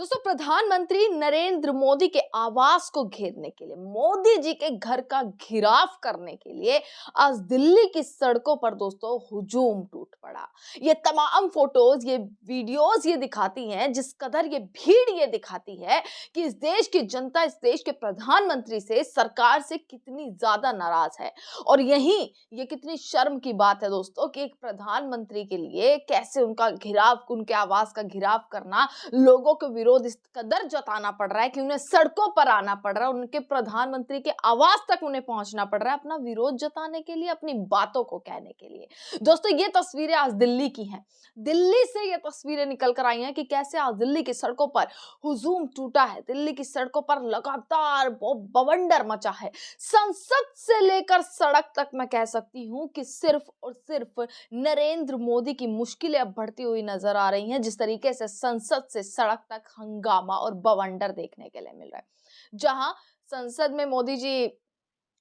दोस्तों, प्रधानमंत्री नरेंद्र मोदी के आवास को घेरने के लिए, मोदी जी के घर का घेराव करने के लिए आज दिल्ली की सड़कों पर दोस्तों हुजूम टूट पड़ा। ये तमाम फोटोज, ये वीडियोस ये दिखाती हैं, जिस कदर ये भीड़ ये दिखाती है कि इस देश की जनता इस देश के प्रधानमंत्री से, सरकार से कितनी ज्यादा नाराज है। और यही ये कितनी शर्म की बात है दोस्तों कि एक प्रधानमंत्री के लिए कैसे उनका घेराव, उनके आवास का घेराव करना, लोगों के विरोध इस कदर जताना पड़ रहा है कि उन्हें सड़कों पर आना पड़ रहा है, उनके प्रधानमंत्री के आवास तक उन्हें पहुंचना पड़ रहा है अपना विरोध जताने के लिए, अपनी बातों को कहने के लिए। दोस्तों, ये तस्वीरें आज दिल्ली की हैं। दिल्ली से ये तस्वीरें निकल कर आई हैं कि कैसे आज दिल्ली की सड़कों पर हुजूम टूटा है। दिल्ली की सड़कों पर लगातार बवंडर मचा है। संसद से लेकर सड़क तक मैं कह सकती हूं कि सिर्फ और सिर्फ नरेंद्र मोदी की मुश्किलें अब बढ़ती हुई नजर आ रही हैं। जिस तरीके से संसद से सड़क तक हंगामा और बवंडर देखने के लिए मिल रहा है, जहां संसद में मोदी जी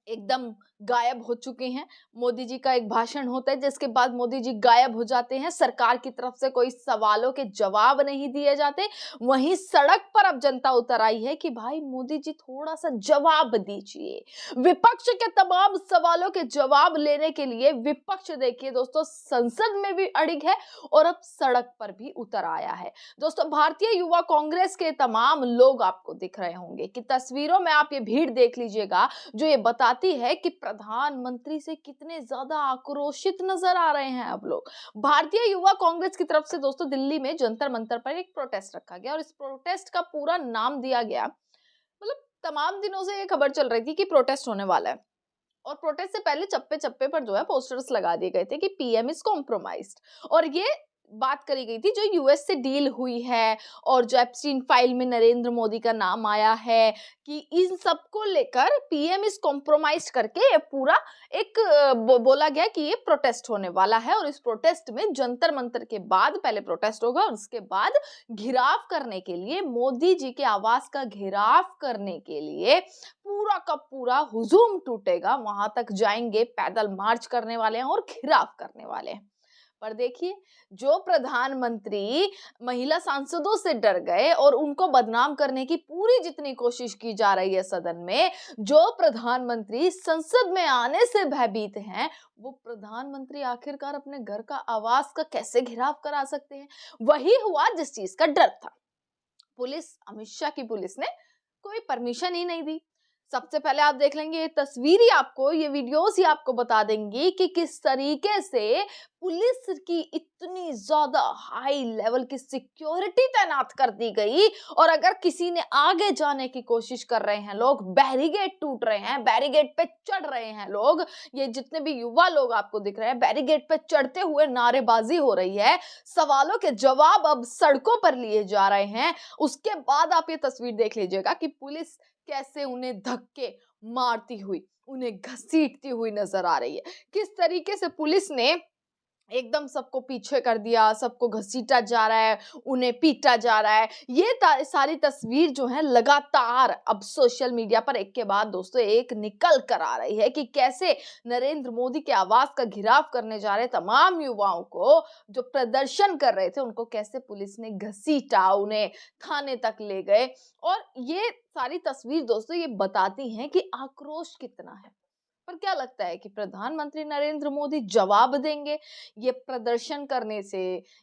एकदम गायब हो चुके हैं। मोदी जी का एक भाषण होता है जिसके बाद मोदी जी गायब हो जाते हैं। सरकार की तरफ से कोई सवालों के जवाब नहीं दिए जाते। वहीं सड़क पर अब जनता उतर आई है कि भाई मोदी जी थोड़ा सा जवाब दीजिए। विपक्ष के तमाम सवालों के जवाब लेने के लिए विपक्ष देखिए दोस्तों संसद में भी अड़िग है और अब सड़क पर भी उतर आया है। दोस्तों, भारतीय युवा कांग्रेस के तमाम लोग आपको दिख रहे होंगे कि तस्वीरों में आप ये भीड़ देख लीजिएगा जो ये बताती है कि प्रधानमंत्री से कितने ज्यादा आक्रोशित नजर आ रहे हैं अब लोग। भारतीय युवा कांग्रेस की तरफ से दोस्तों दिल्ली में जंतर मंतर पर एक प्रोटेस्ट रखा गया और इस प्रोटेस्ट का पूरा नाम दिया गया, मतलब तमाम दिनों से ये खबर चल रही थी कि प्रोटेस्ट होने वाला है और प्रोटेस्ट से पहले चप्पे चप्पे पर जो है पोस्टर्स लगा दिए गए थे कि पीएम इज कॉम्प्रोमाइज्ड। और ये बात करी गई थी जो यूएस से डील हुई है और जो एप्स्टीन फाइल में नरेंद्र मोदी का नाम आया है कि इन सबको लेकर पीएम इज कॉम्प्रोमाइज करके पूरा एक बोला गया कि ये प्रोटेस्ट होने वाला है। और इस प्रोटेस्ट में जंतर मंतर के बाद पहले प्रोटेस्ट होगा और उसके बाद घेराव करने के लिए, मोदी जी के आवास का घेराव करने के लिए पूरा का पूरा हुजूम टूटेगा। वहां तक जाएंगे, पैदल मार्च करने वाले हैं और घेराव करने वाले हैं। पर देखिए, जो प्रधानमंत्री महिला सांसदों से डर गए और उनको बदनाम करने की पूरी जितनी कोशिश की जा रही है सदन में, जो प्रधानमंत्री संसद में आने से भयभीत हैं, वो प्रधानमंत्री आखिरकार अपने घर का आवास का कैसे घेराव करा सकते हैं? वही हुआ जिस चीज का डर था। पुलिस, अमित शाह की पुलिस ने कोई परमिशन ही नहीं दी। सबसे पहले आप देख लेंगे ये तस्वीर ही आपको, ये वीडियोस ही आपको बता देंगी कि किस तरीके से पुलिस की इतनी ज्यादा हाई लेवल की सिक्योरिटी तैनात कर दी गई। और अगर किसी ने आगे जाने की कोशिश कर रहे हैं लोग, बैरिगेड टूट रहे हैं, बैरिगेड पे चढ़ रहे हैं लोग, ये जितने भी युवा लोग आपको दिख रहे हैं बैरिगेड पे चढ़ते हुए नारेबाजी हो रही है, सवालों के जवाब अब सड़कों पर लिए जा रहे हैं। उसके बाद आप ये तस्वीर देख लीजिएगा कि पुलिस कैसे उन्हें धक्के मारती हुई, उन्हें घसीटती हुई नजर आ रही है। किस तरीके से पुलिस ने एकदम सबको पीछे कर दिया, सबको घसीटा जा रहा है, उन्हें पीटा जा रहा है। ये सारी तस्वीर जो है लगातार अब सोशल मीडिया पर एक के बाद दोस्तों एक निकल कर आ रही है कि कैसे नरेंद्र मोदी के आवास का घेराव करने जा रहे तमाम युवाओं को, जो प्रदर्शन कर रहे थे, उनको कैसे पुलिस ने घसीटा, उन्हें थाने तक ले गए। और ये सारी तस्वीर दोस्तों ये बताती हैं कि आक्रोश कितना है। पर क्या लगता है कि प्रधानमंत्री नरेंद्र मोदी जवाब देंगे ये प्रदर्शन करने से,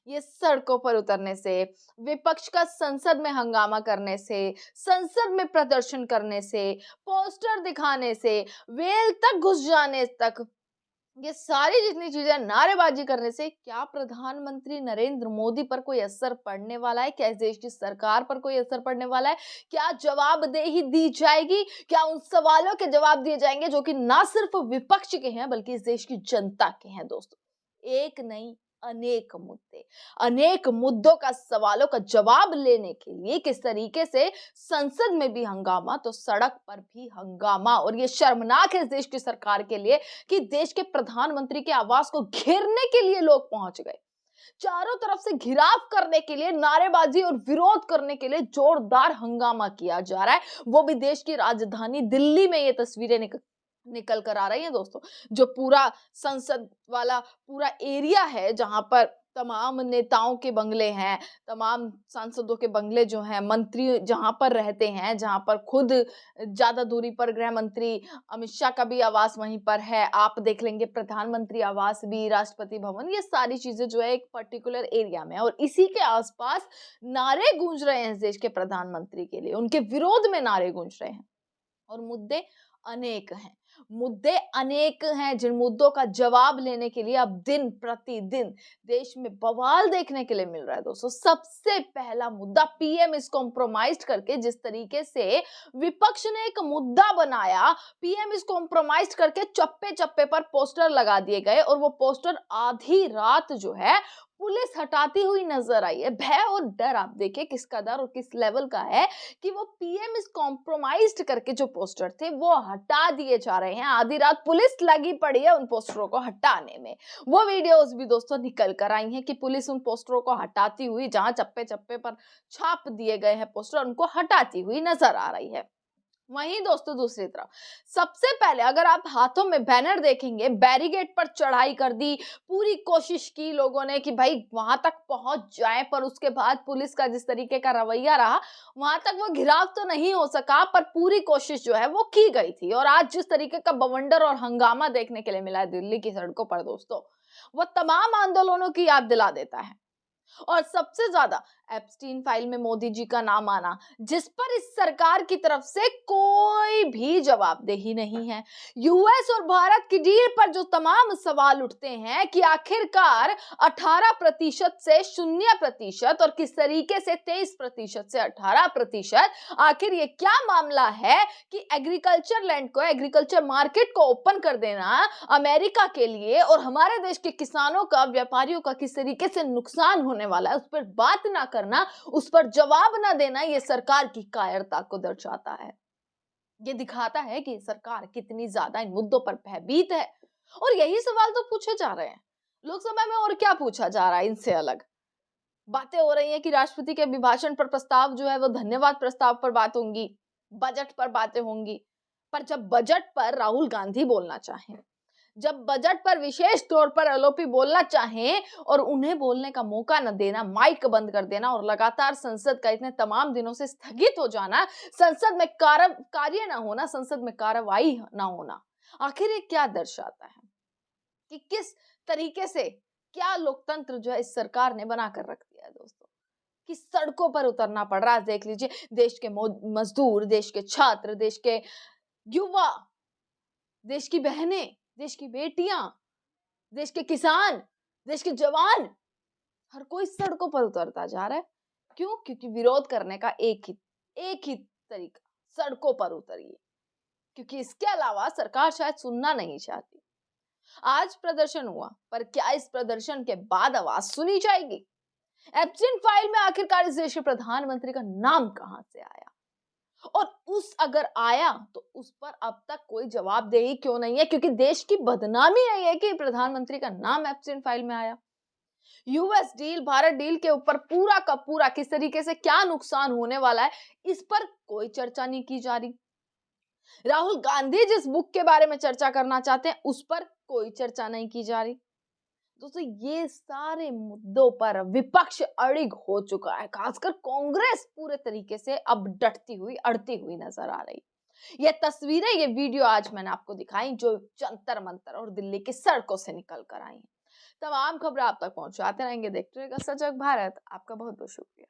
ये सड़कों पर उतरने से, विपक्ष का संसद में हंगामा करने से, संसद में प्रदर्शन करने से, पोस्टर दिखाने से, वेल तक घुस जाने तक, ये सारी जितनी चीजें नारेबाजी करने से क्या प्रधानमंत्री नरेंद्र मोदी पर कोई असर पड़ने वाला है? क्या इस देश की सरकार पर कोई असर पड़ने वाला है? क्या जवाबदेही दी जाएगी? क्या उन सवालों के जवाब दिए जाएंगे जो कि ना सिर्फ विपक्ष के हैं बल्कि इस देश की जनता के हैं? दोस्तों, एक नहीं अनेक मुद्दे, अनेक मुद्दों का, सवालों का जवाब लेने के लिए किस तरीके से संसद में भी हंगामा तो सड़क पर भी हंगामा। और ये शर्मनाक है इस देश की सरकार के लिए कि देश के प्रधानमंत्री के आवास को घेरने के लिए लोग पहुंच गए। चारों तरफ से घिराव करने के लिए, नारेबाजी और विरोध करने के लिए जोरदार हंगामा किया जा रहा है, वो भी देश की राजधानी दिल्ली में। ये तस्वीरें निकल कर आ रही है दोस्तों, जो पूरा संसद वाला पूरा एरिया है जहां पर तमाम नेताओं के बंगले हैं, तमाम सांसदों के बंगले जो हैं, मंत्री जहाँ पर रहते हैं, जहाँ पर खुद ज़्यादा दूरी पर गृह मंत्री अमित शाह का भी आवास वहीं पर है। आप देख लेंगे प्रधानमंत्री आवास भी, राष्ट्रपति भवन, ये सारी चीज़ें जो है एक पर्टिकुलर एरिया में है और इसी के आस-पास नारे गूंज रहे हैं इस देश के प्रधानमंत्री के लिए, उनके विरोध में नारे गूंज रहे हैं और मुद्दे अनेक हैं। मुद्दे अनेक हैं जिन मुद्दों का जवाब लेने के लिए अब दिन प्रतिदिन देश में बवाल देखने के लिए मिल रहा है दोस्तों। सबसे पहला मुद्दा पीएम इज कॉम्प्रोमाइज्ड करके जिस तरीके से विपक्ष ने एक मुद्दा बनाया, पीएम इज कॉम्प्रोमाइज्ड करके चप्पे-चप्पे पर पोस्टर लगा दिए गए और वो पोस्टर आधी रात जो है पुलिस हटाती हुई नजर आई है। भय और डर आप देखिए किस कदर और किस लेवल का है कि वो पीएम इज कॉम्प्रोमाइज्ड करके जो पोस्टर थे वो हटा दिए जा रहे हैं। आधी रात पुलिस लगी पड़ी है उन पोस्टरों को हटाने में। वो वीडियोस भी दोस्तों निकल कर आई हैं कि पुलिस उन पोस्टरों को हटाती हुई, जहां चप्पे चप्पे पर छाप दिए गए हैं पोस्टर, उनको हटाती हुई नजर आ रही है। वहीं दोस्तों दूसरी तरफ सबसे पहले अगर आप हाथों में बैनर देखेंगे, बैरिकेड पर चढ़ाई कर दी, पूरी कोशिश की लोगों ने कि भाई वहां तक पहुंच जाए, पर उसके बाद पुलिस का जिस तरीके का रवैया रहा वहां तक वो घिराव तो नहीं हो सका, पर पूरी कोशिश जो है वो की गई थी। और आज जिस तरीके का बवंडर और हंगामा देखने के लिए मिला है दिल्ली की सड़कों पर दोस्तों, वो तमाम आंदोलनों की याद दिला देता है। और सबसे ज्यादा एप्स्टीन फाइल में मोदी जी का नाम आना, जिस पर इस सरकार की तरफ से कोई भी जवाबदेही नहीं है। यूएस और भारत की डील पर जो तमाम सवाल उठते हैं कि आखिरकार 18% से 0% और किस तरीके से 23% से 18%, आखिर ये क्या मामला है कि एग्रीकल्चर लैंड को, एग्रीकल्चर मार्केट को ओपन कर देना अमेरिका के लिए और हमारे देश के किसानों का, व्यापारियों का किस तरीके से नुकसान होने वाला है, उस पर बात ना करना, उस पर जवाब ना देना, ये सरकार की कायरता को दर्शाता है। ये दिखाता है कि सरकार कितनी ज्यादा इन मुद्दों पर भयभीत है। और यही सवाल तो पूछे जा रहे हैं लोकसभा में, और क्या पूछा जा रहा है इनसे अलग। बातें हो रही हैं कि राष्ट्रपति के अभिभाषण पर प्रस्ताव जो है वो धन्यवाद प्रस्ताव पर बात होंगी, बजट पर बातें होंगी, पर जब बजट पर राहुल गांधी बोलना चाहें, जब बजट पर विशेष तौर पर एलओपी बोलना चाहें और उन्हें बोलने का मौका न देना, माइक बंद कर देना और लगातार संसद का इतने तमाम दिनों से स्थगित हो जाना, संसद में कार्य न होना, संसद में कार्रवाई न होना, आखिर ये क्या दर्शाता है कि किस तरीके से क्या लोकतंत्र जो है इस सरकार ने बना कर रख दिया है दोस्तों, कि सड़कों पर उतरना पड़ रहा है। देख लीजिए देश के मजदूर, देश के छात्र, देश के युवा, देश की बहनें, देश की बेटियां, देश के किसान, देश के जवान, हर कोई सड़कों पर उतरता जा रहा है। क्यों? क्योंकि विरोध करने का एक ही तरीका, सड़कों पर उतरिए, क्योंकि इसके अलावा सरकार शायद सुनना नहीं चाहती। आज प्रदर्शन हुआ, पर क्या इस प्रदर्शन के बाद आवाज सुनी जाएगी? एप्स्टीन फाइल में आखिरकार इस देश के प्रधानमंत्री का नाम कहां से आया? और उस अगर आया तो उस पर अब तक कोई जवाबदेही क्यों नहीं है? क्योंकि देश की बदनामी यही है कि प्रधानमंत्री का नाम एप्स्टीन फाइल में आया। यूएस डील, भारत डील के ऊपर पूरा का पूरा किस तरीके से क्या नुकसान होने वाला है, इस पर कोई चर्चा नहीं की जा रही। राहुल गांधी जिस बुक के बारे में चर्चा करना चाहते हैं उस पर कोई चर्चा नहीं की जा रही। दोस्तों ये सारे मुद्दों पर विपक्ष अड़िग हो चुका है, खासकर कांग्रेस पूरे तरीके से अब डटती हुई, अड़ती हुई नजर आ रही। ये तस्वीरें, ये वीडियो आज मैंने आपको दिखाई जो जंतर मंतर और दिल्ली की सड़कों से निकल कर आई हैं। तमाम खबरें आप तक पहुंचाते रहेंगे, देखते रहिएगा सजग भारत। आपका बहुत बहुत शुक्रिया।